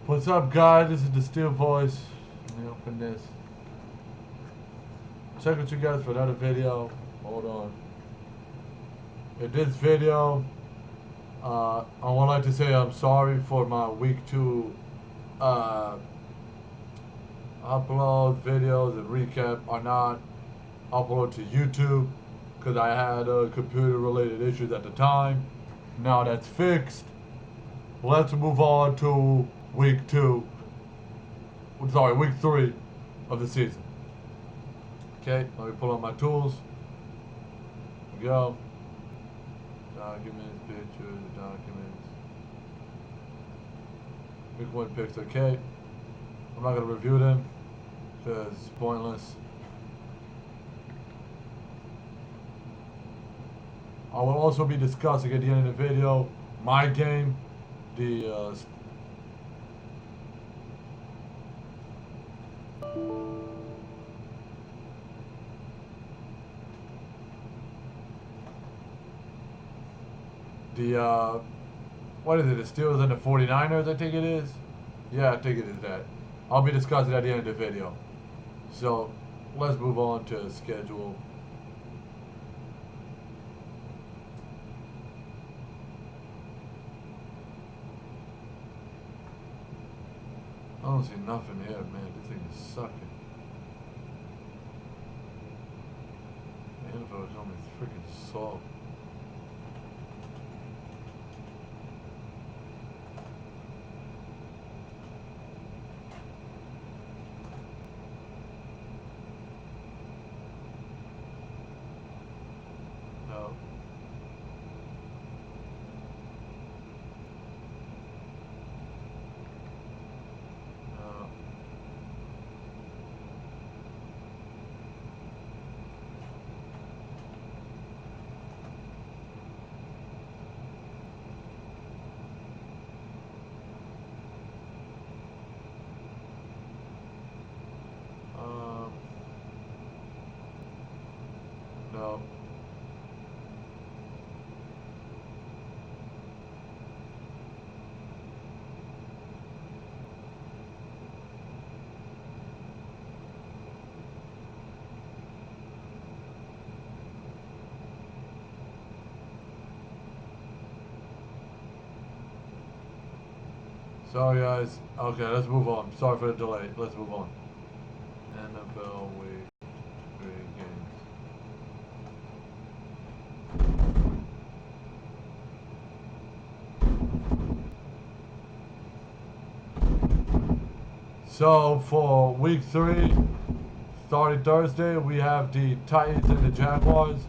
What's up, guys? This is the Steel Voice. Let me open this. Check out you guys for another video. Hold on. In this video, I would like to say I'm sorry for my week 2 uh, upload videos and recap are not uploaded to YouTube because I had computer-related issues at the time. Now that's fixed. Let's move on to week 2. Sorry, week 3 of the season. Okay, let me pull out my tools. Here we go. Documents, pictures, documents. Week 1 picks, okay. I'm not going to review them because it's pointless. I will also be discussing at the end of the video my game, the what is it, the Steelers and the 49ers, I think it is? Yeah, I think it is that. I'll be discussing at the end of the video. So, let's move on to schedule. I don't see nothing here, man. This thing is sucking. The info is only freaking slow. No. No. No. Sorry, guys. Okay, let's move on. Sorry for the delay. Let's move on. NFL Week 3 games. So for week 3, starting Thursday, we have the Titans and the Jaguars.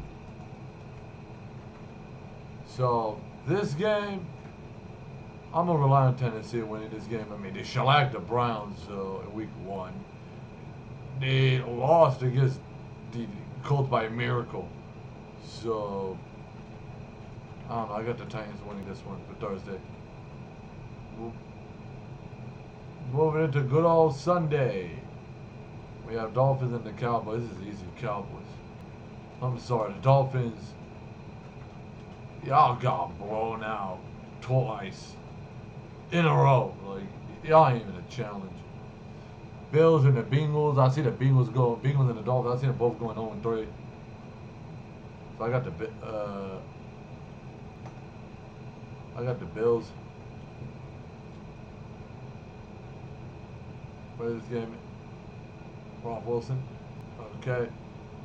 So this game, I'm gonna rely on Tennessee winning this game. I mean, they shellacked the Browns in week 1. They lost against the Colts by a miracle. So I don't know. I got the Titans winning this one for Thursday. Moving into good old Sunday. We have Dolphins and the Cowboys. This is easy, Cowboys. I'm sorry, the Dolphins. Y'all got blown out twice in a row. Like, y'all ain't even a challenge. Bills and the Bengals. I see the Bengals go. Bengals and the Dolphins. I see them both going 0-3. So I got the Bills. Where is this game? Rudolph Wilson. Okay.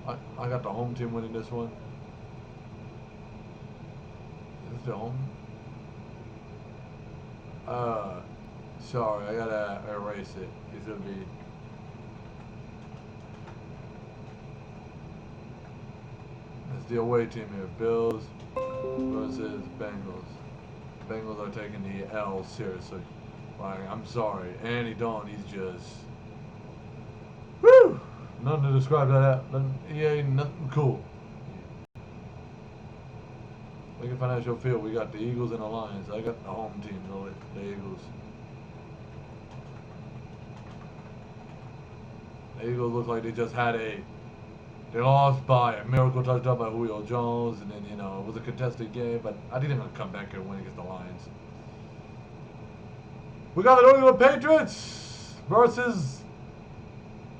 I got the home team winning this one. Is this the home? Sorry, I gotta erase it. It's gonna be. It's the away team here. Bills versus Bengals. Bengals are taking the L seriously. Like, I'm sorry. Andy Dalton, he's just. Woo! Nothing to describe that. He ain't nothing cool. Lincoln Financial Field, we got the Eagles and the Lions. I got the home team, the Eagles. The Eagles look like they just had a. They lost by a miracle touchdown by Julio Jones, and then, it was a contested game, but I think they're going to come back and win against the Lions. We got the New England Patriots versus.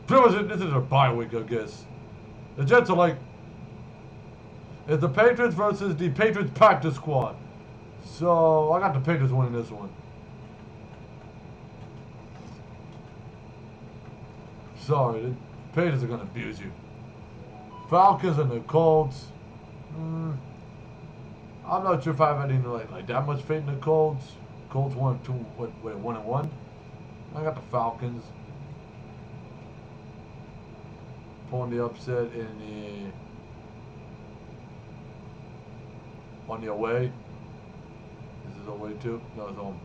This is a bye week, I guess. The Jets are like. It's the Patriots versus the Patriots practice squad. So I got the Patriots winning this one. Sorry, the Patriots are gonna abuse you. Falcons and the Colts. I'm not sure if I have any like that much faith in the Colts. Colts won 1-1. I got the Falcons pulling the upset on the away. This is away too. No, it's home.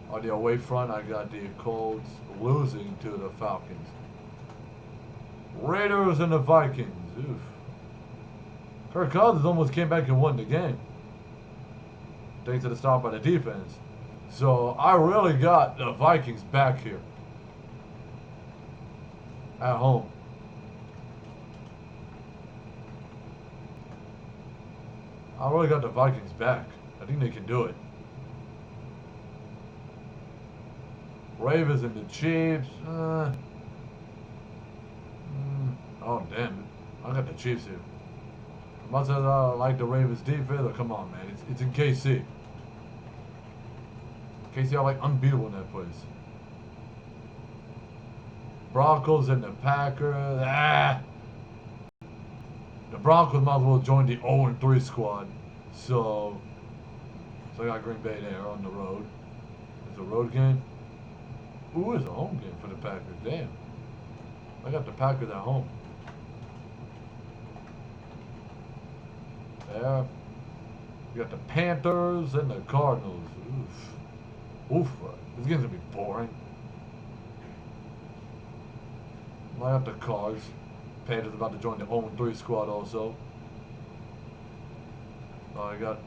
On the away front, I got the Colts losing to the Falcons. Raiders and the Vikings. Oof. Kirk Cousins almost came back and won the game, thanks to the stop by the defense. So I really got the Vikings back here at home. I really got the Vikings back. I think they can do it. Ravens and the Chiefs. Oh, damn it. I got the Chiefs here. Much as I like the Ravens defense, oh, come on, man. It's in KC. KC are like unbeatable in that place. Broncos and the Packers. The Broncos might as well join the 0-3 squad. So I got Green Bay there on the road. It's a road game. Ooh, it's a home game for the Packers. Damn. I got the Packers at home. Yeah. You got the Panthers and the Cardinals. Oof. This game's gonna be boring. I got the Cards. Panthers about to join the 0-3 squad also. I got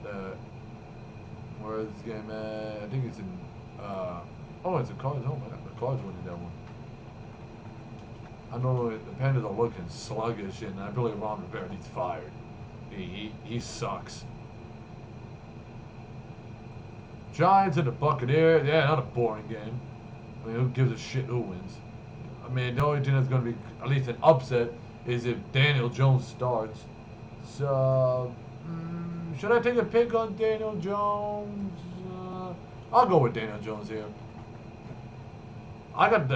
where is this game at? I think it's in it's a Cards home. I got the Cards winning that one. I know the Panthers are looking sluggish, and I believe Ron Rivera needs fired. He sucks. Giants and the Buccaneers. Yeah, not a boring game. I mean, who gives a shit who wins? I mean, the only thing that's going to be at least an upset is if Daniel Jones starts. So, should I take a pick on Daniel Jones? I'll go with Daniel Jones here. I got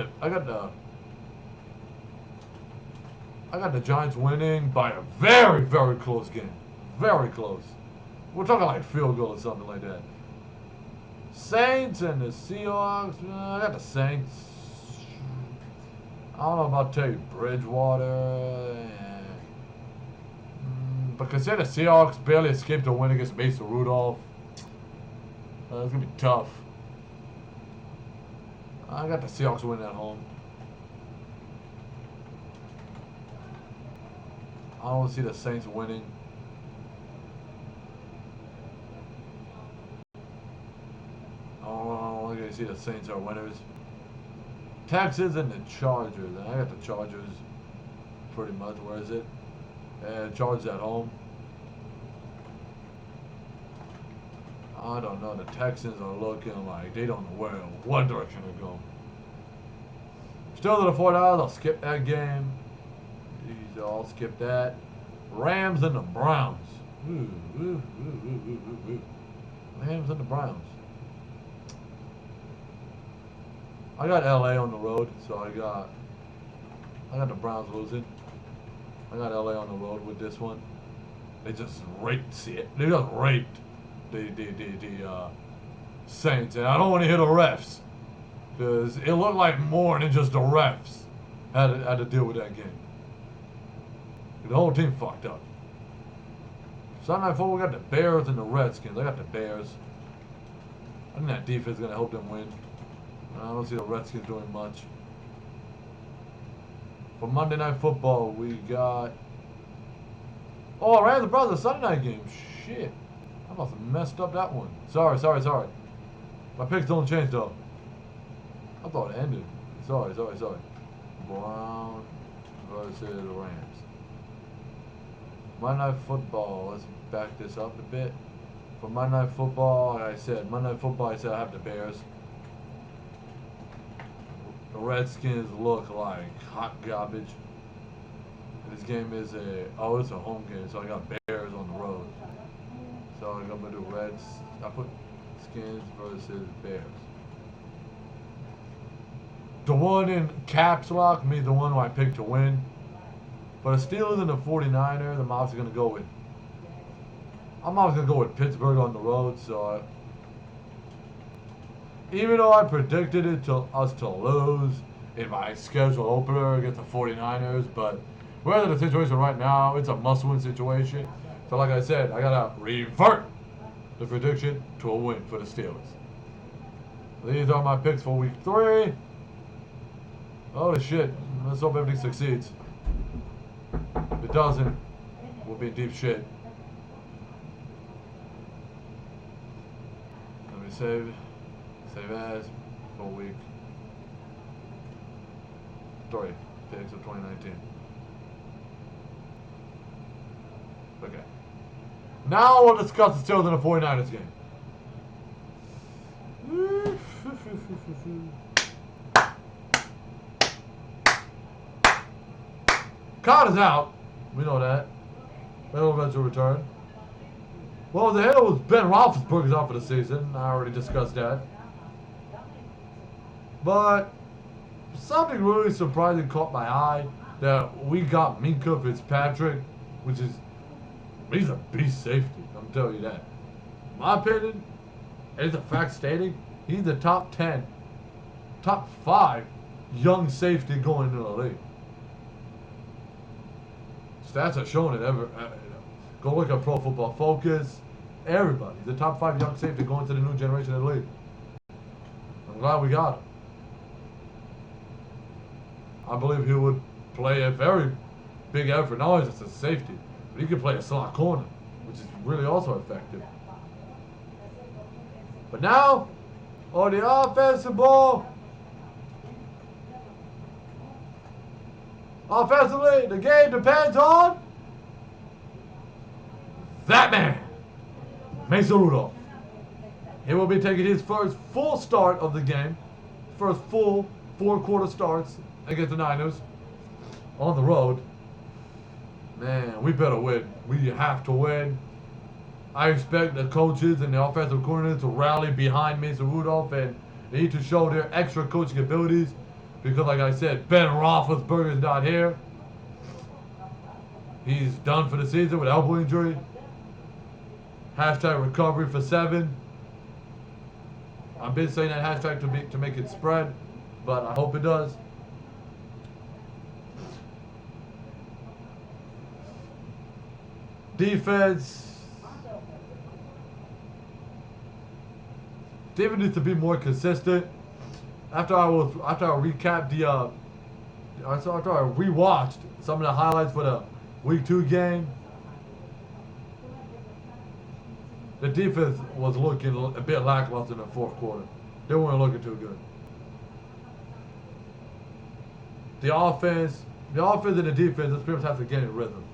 the Giants winning by a very, very close game. Very close. We're talking like field goal or something like that. Saints and the Seahawks. I got the Saints. I don't know about Teddy Bridgewater. But consider the Seahawks barely escaped a win against Mason Rudolph. It's going to be tough. I got the Seahawks winning at home. I don't see the Saints winning. I don't see the Saints are winners. Texans and the Chargers. I got the Chargers pretty much. Where is it? Chargers at home. I don't know. The Texans are looking like they don't know what direction to go. Still to the $4. I'll skip that game. I'll skip that. Rams and the Browns. Rams and the Browns. I got LA on the road, so I got the Browns losing. I got LA on the road with this one. They just raped They just raped the Saints, and I don't want to hear the refs because it looked like more than just the refs had to deal with that game. The whole team fucked up. Sunday Night Football, we got the Bears and the Redskins. I got the Bears. I think that defense is going to help them win. I don't see the Redskins doing much. For Monday Night Football, we got... Oh, Rams and Browns, the Sunday night game. Shit. I must have messed up that one. Sorry. My picks don't change, though. I thought it ended. Sorry. Browns versus Rams. Monday Night Football. Let's back this up a bit. For Monday Night Football, like I said, I have the Bears. The Redskins look like hot garbage. This game is it's a home game, so I got Bears on the road. So I'm gonna do Reds. I put Skins versus Bears. The one in caps lock means the one who I picked to win. But the Steelers and the 49ers, I'm obviously gonna go with. I'm obviously gonna go with Pittsburgh on the road. So even though I predicted us to lose in my schedule opener against the 49ers, but we're in the situation right now. It's a must-win situation. So like I said, I gotta revert the prediction to a win for the Steelers. These are my picks for week 3. Holy shit. Let's hope everything succeeds. If it doesn't, we'll be in deep shit. Let me save as for week 3. Picks of 2019. Okay. Now we'll discuss the Steelers and the 49ers game. Connor's out. We know that. He'll eventually return. Well, the hell was Ben Roethlisberger's out for the season. I already discussed that. But something really surprising caught my eye that we got Minkah Fitzpatrick, which is he's a beast safety. I'm telling you that. In my opinion, it's a fact stating he's the top 10, top 5 young safety going into the league. Stats are showing it. Go look at Pro Football Focus. Everybody, the top 5 young safety going to the new generation of the league. I'm glad we got him. I believe he would play a very big effort. Not only just a safety, but he could play a slot corner, which is really also effective. But now, on the offensive ball, offensively, the game depends on that man, Mason Rudolph. He will be taking his first full start of the game, first full 4-quarter starts against the Niners on the road. Man, we better win. We have to win. I expect the coaches and the offensive coordinators to rally behind Mason Rudolph, and they need to show their extra coaching abilities because, like I said, Ben Roethlisberger is not here. He's done for the season with elbow injury. Hashtag recovery for 7. I've been saying that hashtag to make it spread, but I hope it does. Defense needs to be more consistent. After I recapped after I rewatched some of the highlights for the Week 2 game, the defense was looking a bit lackluster in the 4th quarter. They weren't looking too good. The offense and the defense just pretty much have to get in rhythm.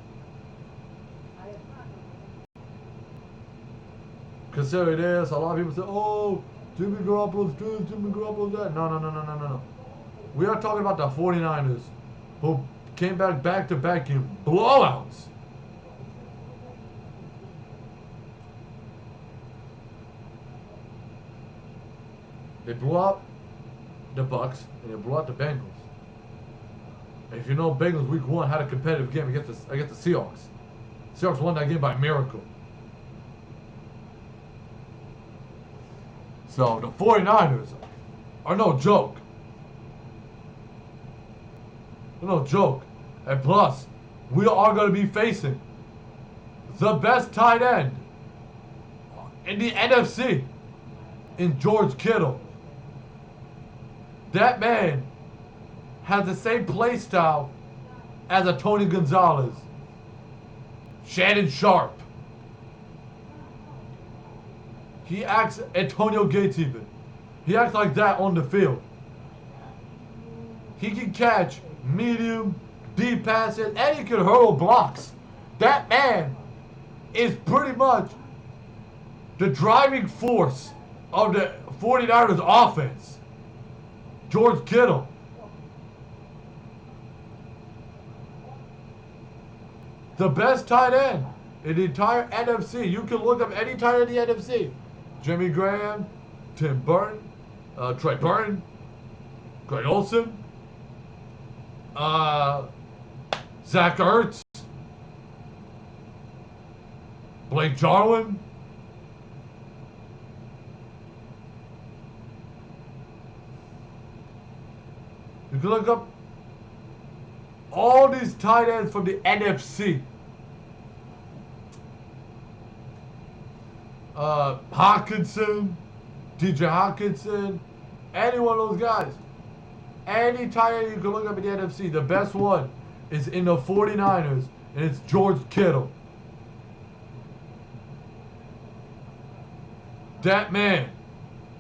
Considering this, a lot of people say, "Oh, Jimmy Garoppolo's this, Jimmy Garoppolo's that." No. We are talking about the 49ers, who came back to back in blowouts. They blew out the Bucks and they blew out the Bengals. And if you know, Bengals Week 1 had a competitive game against the Seahawks. Seahawks won that game by miracle. So the 49ers are no joke. They're no joke. And plus, we are going to be facing the best tight end in the NFC in George Kittle. That man has the same play style as a Tony Gonzalez, Shannon Sharp. He acts Antonio Gates even. He acts like that on the field. He can catch medium, deep passes, and he can hurl blocks. That man is pretty much the driving force of the 49ers offense. George Kittle. The best tight end in the entire NFC. You can look up any tight end in the NFC. Jimmy Graham, Tim Burton, Trey Burton, Greg Olsen, Zach Ertz, Blake Jarwin. You can look up all these tight ends from the NFC. Hawkinson, DJ Hawkinson, any one of those guys. Any tight end you can look up in the NFC. The best one is in the 49ers, and it's George Kittle. That man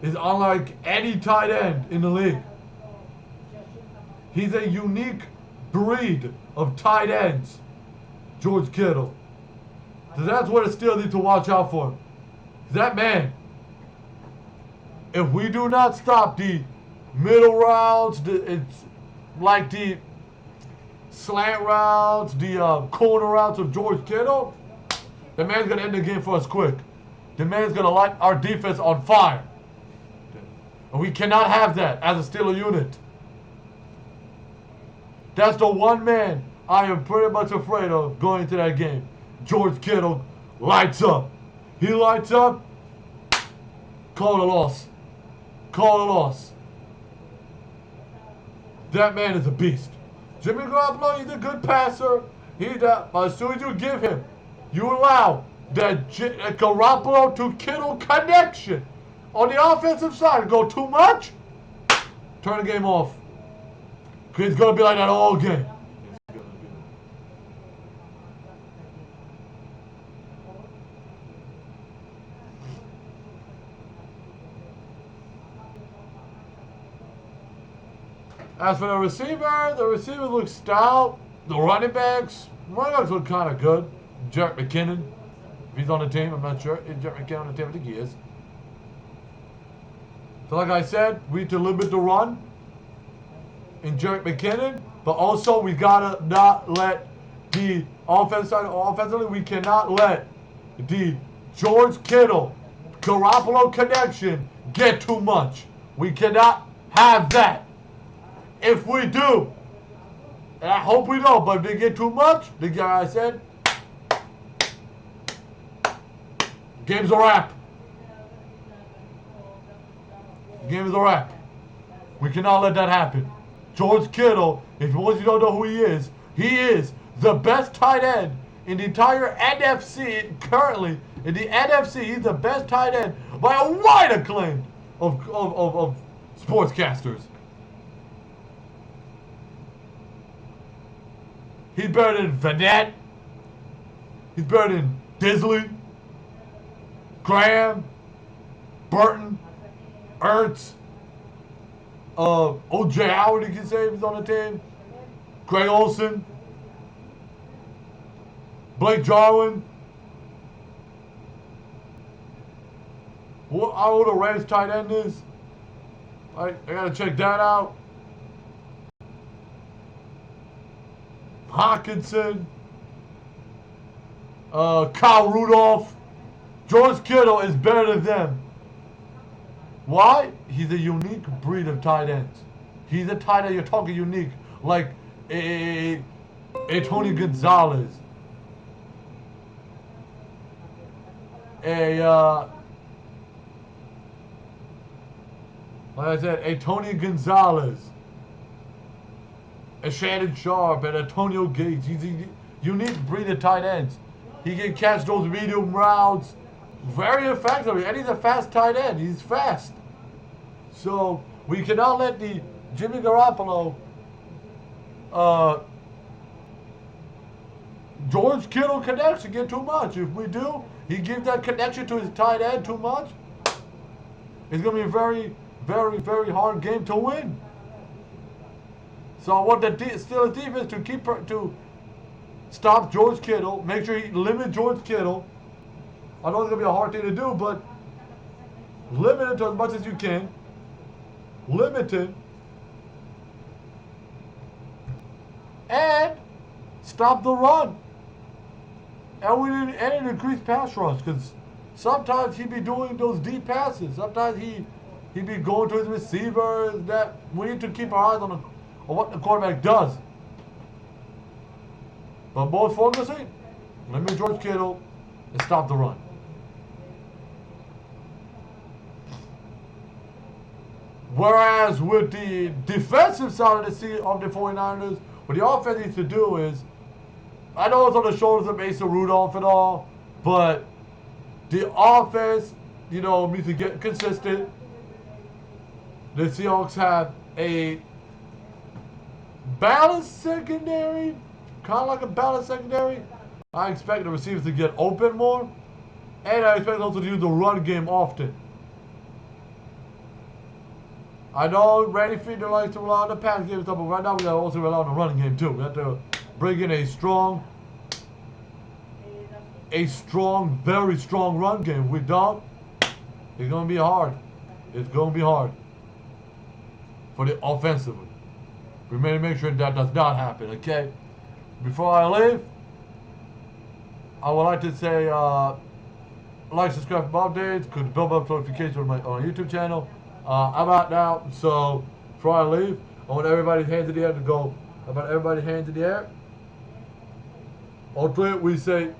is unlike any tight end in the league. He's a unique breed of tight ends, George Kittle. So that's what the Steelers need to watch out for. That man, if we do not stop the middle routes, it's like the slant routes, the corner routes of George Kittle, the man's going to end the game for us quick. The man's going to light our defense on fire. And we cannot have that as a Steeler unit. That's the one man I am pretty much afraid of going into that game. George Kittle lights up. He lights up. Call it a loss. Call it a loss. That man is a beast. Jimmy Garoppolo, he's a good passer. But as soon as you give him, you allow that Garoppolo to Kittle connection on the offensive side to go too much, turn the game off. Because it's going to be like that all game. As for the receiver looks stout. The running backs look kind of good. Jerick McKinnon, if he's on the team, I'm not sure. Is Jerick McKinnon on the team? I think he is. So like I said, we need to limit the run in Jerick McKinnon, but also we gotta not let the offensively, we cannot let the George Kittle Garoppolo connection get too much. We cannot have that. If we do, and I hope we don't, but if they get too much, like I said, game's a wrap. Game is a wrap. We cannot let that happen. George Kittle, if once you don't know who he is the best tight end in the entire NFC currently. In the NFC, he's the best tight end by a wide acclaim of sportscasters. He's better than Vanette. He's better than Disley, Graham, Burton, Ertz, O.J. Howard, you can say, if he's on the team. Greg Olsen, Blake Jarwin. What the Rams tight end is? I gotta check that out. Hawkinson, Kyle Rudolph. George Kittle is better than them. Why? He's a unique breed of tight ends. He's a tight end, you're talking unique, like a Tony Gonzalez, like I said, a Tony Gonzalez, a Shannon Sharp, and Antonio Gates. He's a unique breed of tight ends. He can catch those medium routes very effectively, and he's a fast tight end. He's fast. So we cannot let the Jimmy Garoppolo, George Kittle connection get too much. If we do, he gives that connection to his tight end too much, it's going to be a very, very, very hard game to win. So I want the Steelers defense to stop George Kittle, make sure he limit George Kittle. I know it's going to be a hard thing to do, but limit it to as much as you can. Limit it. And stop the run. And we need an increased pass rush because sometimes he be doing those deep passes. Sometimes he be going to his receivers. That we need to keep our eyes on what the quarterback does. But most focusing, limit George Kittle and stop the run. Whereas with the defensive side of the 49ers, what the offense needs to do is, I know it's on the shoulders of Mason Rudolph and all, but the offense, needs to get consistent. The Seahawks have a balanced secondary, kind of like a balanced secondary. I expect the receivers to get open more, and I expect also to use the run game often. I know Randy Fiedler likes to rely on the pass game and stuff, but right now we gotta also rely on the running game too. We have to bring in a strong, very strong run game. If we don't, it's gonna be hard. It's gonna be hard for the offensively. We may make sure that does not happen. Okay. Before I leave, I would like to say, like, subscribe for updates, could bell notifications on my YouTube channel. I'm out now, so before I leave, I want everybody's hands in the air to go. I want everybody's hands in the air. On three, we say.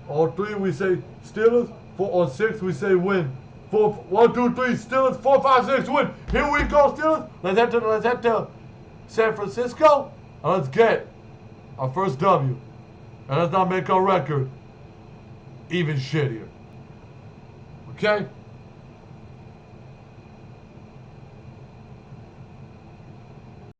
On three, we say Steelers. On six, we say win. 1, 2, 3, Steelers. 4, 5, 6, win. Here we go, Steelers. Let's head to San Francisco, and let's get our first W. And let's not make our record even shittier. Okay?